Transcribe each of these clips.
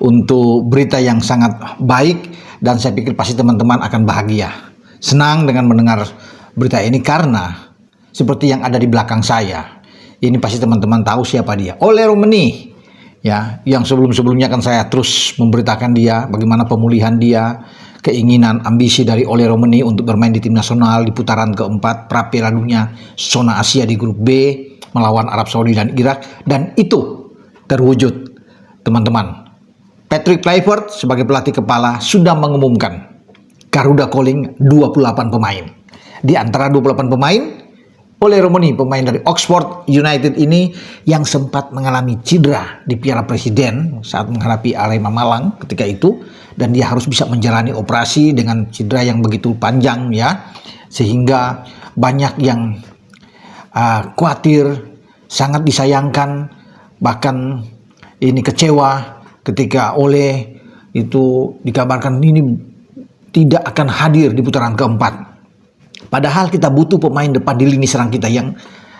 untuk berita yang sangat baik, dan saya pikir pasti teman-teman akan bahagia, senang dengan mendengar berita ini karena seperti yang ada di belakang saya. Ini pasti teman-teman tahu siapa dia. Ole Romeni, ya, yang sebelum-sebelumnya kan saya terus memberitakan dia, bagaimana pemulihan dia, keinginan, ambisi dari Ole Romeni untuk bermain di tim nasional di putaran keempat pra Piala Dunia zona Asia di grup B melawan Arab Saudi dan Irak, dan itu terwujud, teman-teman. Patrick Kluivert sebagai pelatih kepala sudah mengumumkan Garuda calling 28 pemain. Di antara 28 pemain, Ole Romeni, pemain dari Oxford United ini yang sempat mengalami cedera di Piala Presiden saat menghadapi Arema Malang ketika itu, dan dia harus bisa menjalani operasi dengan cedera yang begitu panjang, ya, sehingga banyak yang khawatir, sangat disayangkan, bahkan ini kecewa ketika Ole itu dikabarkan ini tidak akan hadir di putaran keempat. Padahal kita butuh pemain depan di lini serang kita yang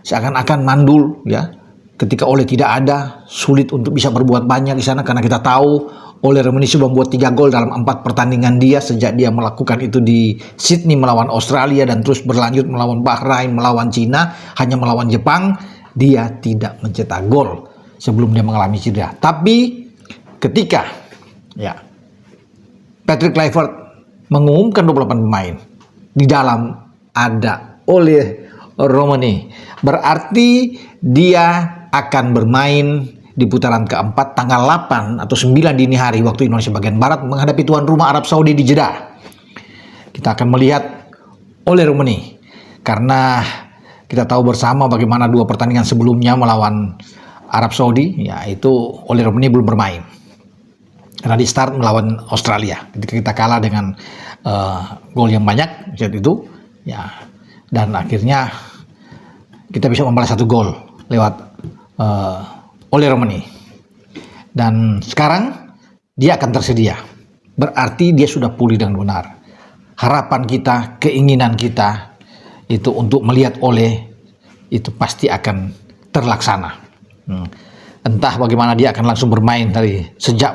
seakan-akan mandul, ya. Ketika Ole tidak ada, sulit untuk bisa berbuat banyak di sana, karena kita tahu Ole Romeni sudah membuat 3 gol dalam 4 pertandingan dia sejak dia melakukan itu di Sydney melawan Australia, dan terus berlanjut melawan Bahrain, melawan Cina, hanya melawan Jepang dia tidak mencetak gol sebelum dia mengalami cedera. Tapi ketika, ya, Patrick Kluivert mengumumkan 28 pemain, di dalam ada Ole Romeni, berarti dia akan bermain di putaran keempat tanggal 8 atau 9 dini hari waktu Indonesia bagian Barat menghadapi tuan rumah Arab Saudi di Jeddah. Kita akan melihat Ole Romeni karena kita tahu bersama bagaimana 2 pertandingan sebelumnya melawan Arab Saudi, yaitu Ole Romeni belum bermain karena di start melawan Australia ketika kita kalah dengan gol yang banyak saat itu, ya, dan akhirnya kita bisa membalas 1 gol lewat Ole Romeni, dan sekarang dia akan tersedia, berarti dia sudah pulih dengan benar. Harapan kita, keinginan kita itu untuk melihat Ole itu pasti akan terlaksana. Entah bagaimana dia akan langsung bermain dari sejak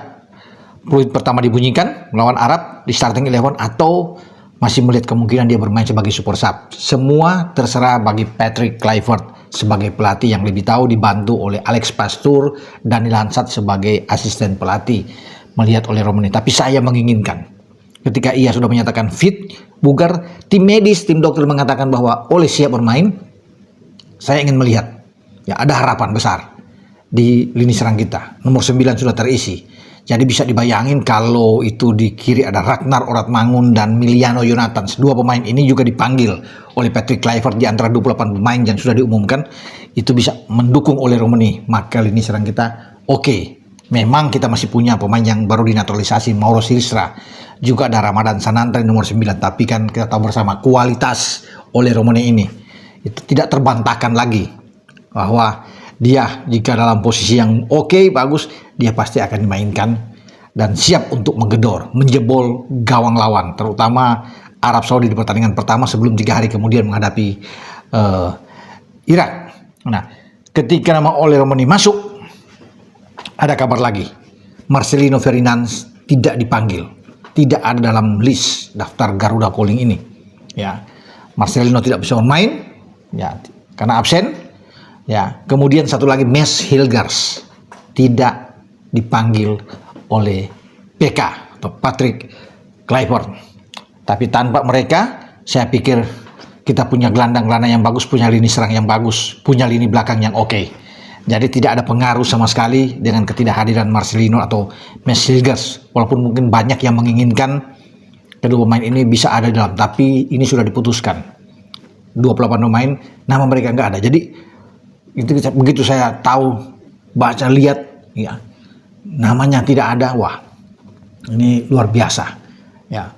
peluit pertama dibunyikan melawan Arab di starting 11, atau masih melihat kemungkinan dia bermain sebagai super sub. Semua terserah bagi Patrick Kluivert sebagai pelatih yang lebih tahu, dibantu oleh Alex Pastur dan Ilansat sebagai asisten pelatih melihat Ole Romeni. Tapi saya menginginkan ketika ia sudah menyatakan fit, bugar, tim medis, tim dokter mengatakan bahwa Ole siap bermain, saya ingin melihat, ya, ada harapan besar di lini serang kita. Nomor 9 sudah terisi. Jadi bisa dibayangin kalau itu di kiri ada Ragnar Oratmangun dan Miliano Jonathans. 2 pemain ini juga dipanggil oleh Patrick Kluivert di antara 28 pemain yang sudah diumumkan. Itu bisa mendukung Ole Romeni. Maka lini serang kita oke. Memang kita masih punya pemain yang baru dinaturalisasi, Mauro Silstra. Juga ada Ramadan Sananta nomor 9. Tapi kan kita tahu bersama kualitas Ole Romeni ini itu tidak terbantahkan lagi, bahwa dia jika dalam posisi yang oke, bagus, dia pasti akan dimainkan dan siap untuk menggedor, menjebol gawang lawan, terutama Arab Saudi di pertandingan pertama sebelum 3 hari kemudian menghadapi Irak. Nah, ketika nama Ole Romeni masuk, ada kabar lagi, Marcelino Ferdinand tidak dipanggil, tidak ada dalam list daftar Garuda calling ini. Ya, Marcelino tidak bisa bermain, ya, karena absen. Ya, kemudian satu lagi, Mads Hilgers tidak dipanggil oleh PK atau Patrick Kluivert. Tapi tanpa mereka, saya pikir kita punya gelandang-gelandang yang bagus, punya lini serang yang bagus, punya lini belakang yang oke. Jadi tidak ada pengaruh sama sekali dengan ketidakhadiran Marcelino atau Mads Hilgers. Walaupun mungkin banyak yang menginginkan kedua pemain ini bisa ada dalam, tapi ini sudah diputuskan. 28 pemain, nama mereka nggak ada. Jadi itu begitu saya tahu, baca, lihat, ya, namanya tidak ada, wah, ini luar biasa, ya,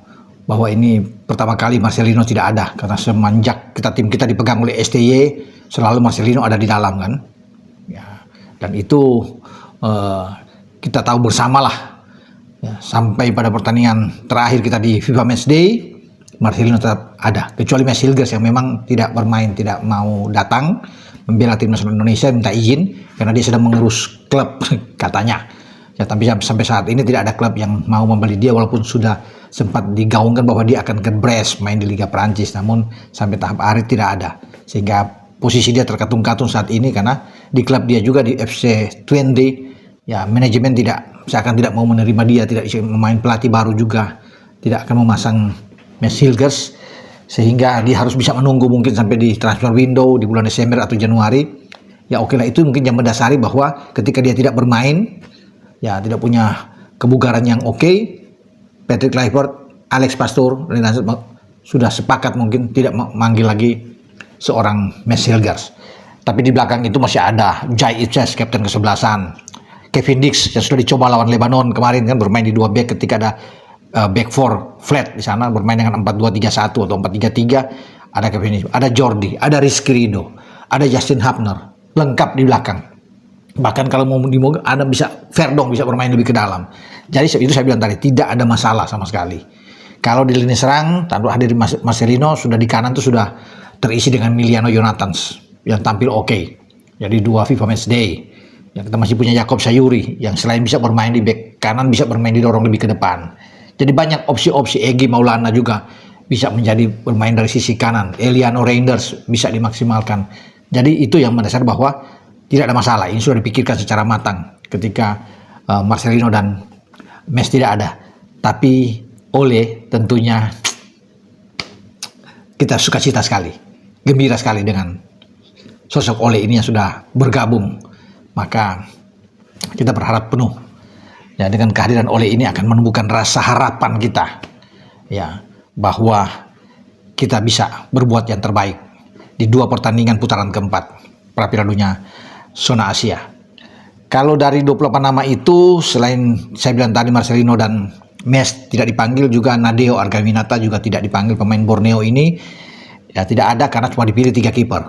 bahwa ini pertama kali Marcelino tidak ada, karena semenjak tim kita dipegang oleh STY selalu Marcelino ada di dalam, kan, ya, dan itu kita tahu bersamalah, ya, sampai pada pertandingan terakhir kita di FIFA Matchday, Marcelino tetap ada, kecuali Mads Hilgers yang memang tidak bermain, tidak mau datang membela tim nasional Indonesia, minta izin karena dia sedang mengurus klub katanya. Ya, tapi sampai saat ini tidak ada klub yang mau membeli dia, walaupun sudah sempat digaungkan bahwa dia akan ke Brest main di Liga Prancis, namun sampai tahap akhir tidak ada. Sehingga posisi dia terkatung-katung saat ini karena di klub dia juga di FC Twente, ya manajemen seakan tidak mau menerima dia, tidak memain pelatih baru juga, tidak akan memasang Mads Hilgers, sehingga dia harus bisa menunggu mungkin sampai di transfer window di bulan Desember atau Januari. Ya oke lah, itu mungkin yang mendasari bahwa ketika dia tidak bermain, ya tidak punya kebugaran yang oke, Patrick Kluivert, Alex Pastoor sudah sepakat mungkin tidak memanggil lagi seorang Mads Hilgers. Tapi di belakang itu masih ada Jai Itzes, kapten kesebelasan, Kevin Dix yang sudah dicoba lawan Lebanon kemarin kan, bermain di 2 back ketika ada back 4 flat di sana, bermain dengan 4-2-3-1 atau 4-3-3. Ada Kevin Dix, ada Jordi, ada Rizky Ridho, ada Justin Hubner, lengkap di belakang. Bahkan kalau mau ada bisa Verdong bisa bermain lebih ke dalam. Jadi itu saya bilang tadi, tidak ada masalah sama sekali. Kalau di lini serang tanpa hadir Marcelino, sudah di kanan tuh sudah terisi dengan Emiliano Jonathans yang tampil oke. Jadi 2 FIFA Matchday. Yang kita masih punya Jakob Sayuri yang selain bisa bermain di back kanan, bisa bermain didorong lebih ke depan. Jadi banyak opsi-opsi. Egy Maulana juga bisa menjadi bermain dari sisi kanan. Eliano Reinders bisa dimaksimalkan. Jadi itu yang mendasar bahwa tidak ada masalah. Ini sudah dipikirkan secara matang ketika Marcelino dan Mads tidak ada. Tapi Ole tentunya kita sukacita sekali, gembira sekali dengan sosok Ole ini yang sudah bergabung. Maka kita berharap penuh ya dengan kehadiran Ole ini akan menumbuhkan rasa harapan kita ya bahwa kita bisa berbuat yang terbaik di 2 pertandingan putaran keempat pra Piala Dunia zona Asia. Kalau dari 28 nama itu, selain saya bilang tadi Marcelino dan Mads tidak dipanggil, juga Nadeo Argaminata juga tidak dipanggil. Pemain Borneo ini ya tidak ada karena cuma dipilih 3 kiper,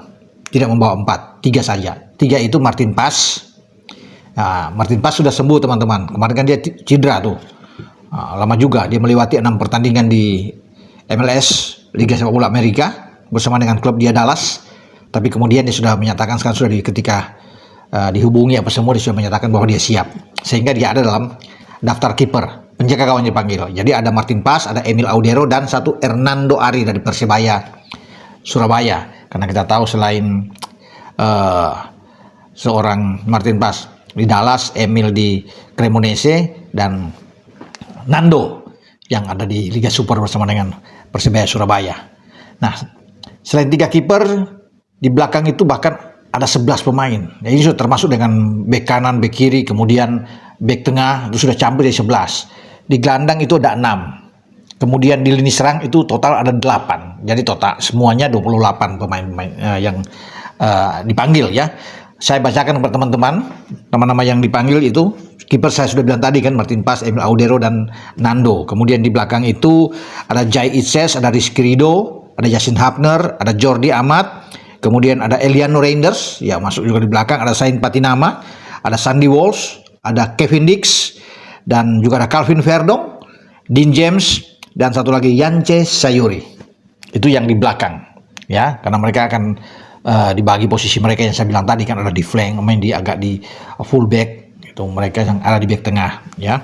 tidak membawa 4, 3 saja. 3 itu Martin Paz. Nah, Martin Paz sudah sembuh teman-teman. Kemarin kan dia cedera tuh. Nah, lama juga dia melewati 6 pertandingan di MLS Liga Sepak Bola Amerika bersama dengan klub dia Dallas. Tapi kemudian dia sudah menyatakan, sekarang sudah ketika dihubungi apa semua, dia sudah menyatakan bahwa dia siap, sehingga dia ada dalam daftar kiper penjaga gawang dipanggil. Jadi ada Martin Paz, ada Emil Audero, dan 1 Hernando Ari dari Persebaya Surabaya. Karena kita tahu selain seorang Martin Paz di Dallas, Emil di Cremonese, dan Nando yang ada di Liga Super bersama dengan Persebaya Surabaya. Nah, selain 3 kiper, di belakang itu bahkan ada 11 pemain. Ya, ini sudah termasuk dengan bek kanan, bek kiri, kemudian bek tengah itu sudah campur jadi 11. Di gelandang itu ada 6. Kemudian di lini serang itu total ada 8. Jadi total semuanya 28 pemain yang dipanggil ya. Saya bacakan kepada teman-teman nama-nama yang dipanggil itu. Kiper saya sudah bilang tadi kan, Martin Paz, Emil Audero, dan Nando. Kemudian di belakang itu ada Jai Itzes, ada Rizky Ridho, ada Justin Hubner, ada Jordi Amat. Kemudian ada Eliano Reinders, ya masuk juga di belakang. Ada Sain Patinama, ada Sandy Walsh, ada Kevin Dix, dan juga ada Calvin Verdong, Dean James, dan satu lagi Yance Sayuri. Itu yang di belakang, ya, karena mereka akan dibagi posisi mereka yang saya bilang tadi kan, ada di flank, main di agak di full back, itu mereka yang ada di back tengah, ya.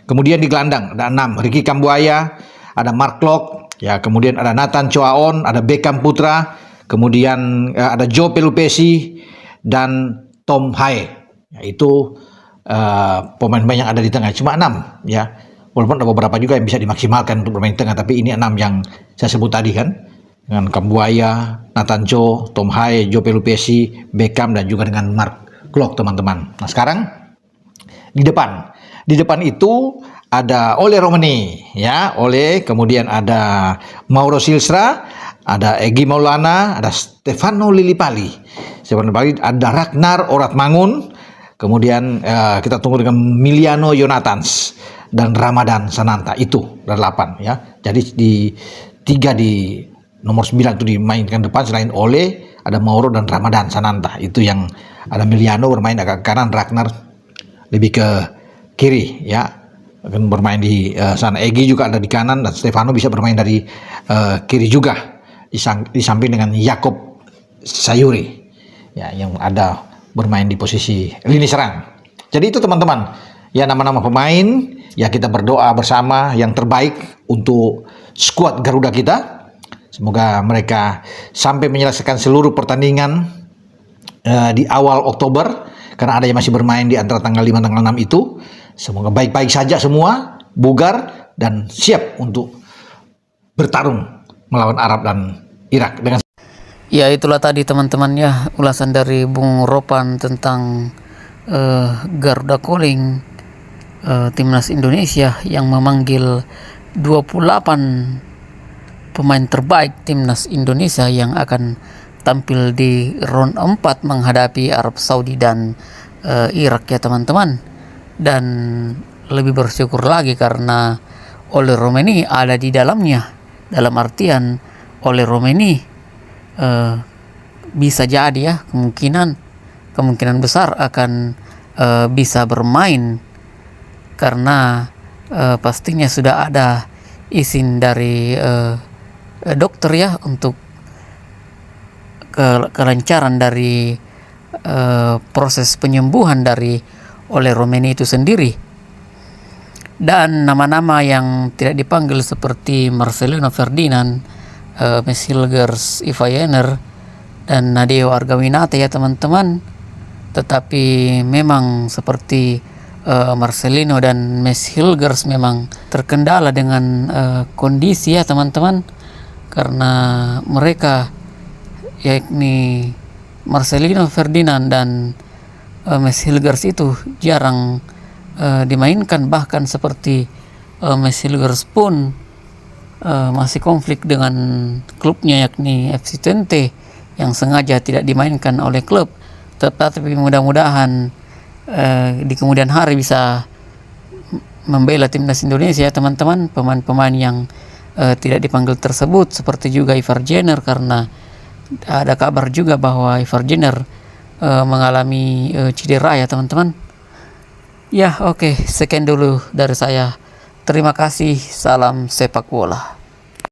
Kemudian di gelandang ada 6, Ricky Kambuaya, ada Mark Klok, ya, kemudian ada Nathan Choaon, ada Beckham Putra. Kemudian ada Joe Pelupesi dan Tom Haye. Ya, itu pemain-pemain yang ada di tengah. Cuma 6 ya. Walaupun ada beberapa juga yang bisa dimaksimalkan untuk bermain di tengah, tapi ini 6 yang saya sebut tadi kan. Dengan Kambuaya, Nathan Cho, Tom Haye, Joe Pelupesi, Beckham, dan juga dengan Mark Klok teman-teman. Nah sekarang di depan itu ada Ole Romani ya, kemudian ada Mauro Silstra, ada Egy Maulana, ada Stefano Lillipali, ada Ragnar Oratmangun, kemudian kita tunggu dengan Emiliano Jonathans dan Ramadan Sananta. Itu ada 8 ya. Jadi di 3 di nomor 9 itu dimainkan depan, selain Ole ada Mauro dan Ramadan Sananta. Itu yang ada Emiliano bermain agak kanan, Ragnar lebih ke kiri ya, akan bermain di sana. Egy juga ada di kanan, dan Stefano bisa bermain dari kiri juga, di samping dengan Jakob Sayuri ya, yang ada bermain di posisi lini serang. Jadi itu teman-teman Ya, nama-nama pemain, ya kita berdoa bersama yang terbaik untuk skuad Garuda kita. Semoga mereka sampai menyelesaikan seluruh pertandingan di awal Oktober, karena ada yang masih bermain di antara tanggal 5 tanggal 6 itu. Semoga baik-baik saja semua, bugar dan siap untuk bertarung melawan Arab dan Irak. Ya, itulah tadi teman-teman ya, ulasan dari Bung Ropan tentang Garuda Calling, timnas Indonesia yang memanggil 28 pemain terbaik timnas Indonesia yang akan tampil di round 4 menghadapi Arab Saudi dan Irak ya teman-teman. Dan lebih bersyukur lagi karena Ole Romeni ada di dalamnya, dalam artian Ole Romeni bisa jadi ya kemungkinan besar akan bisa bermain, karena pastinya sudah ada izin dari dokter ya untuk kelancaran dari proses penyembuhan dari Ole Romeni itu sendiri. Dan nama-nama yang tidak dipanggil seperti Marcelino Ferdinand, Mats Hilgers, Iva Jenner, dan Nadeo Argawinata ya teman-teman. Tetapi memang seperti Marcelino dan Mats Hilgers memang terkendala dengan kondisi ya teman-teman, karena mereka yakni Marcelino Ferdinand dan Mats Hilgers itu jarang dimainkan, bahkan seperti Mats Hilgers pun masih konflik dengan klubnya yakni FC Twente yang sengaja tidak dimainkan oleh klub. Tetapi mudah-mudahan di kemudian hari bisa membela timnas Indonesia teman-teman, pemain-pemain yang tidak dipanggil tersebut, seperti juga Ivar Jenner, karena ada kabar juga bahwa Ivar Jenner mengalami cedera ya teman-teman. Ya, oke, sekian dulu dari saya. Terima kasih, salam sepak bola.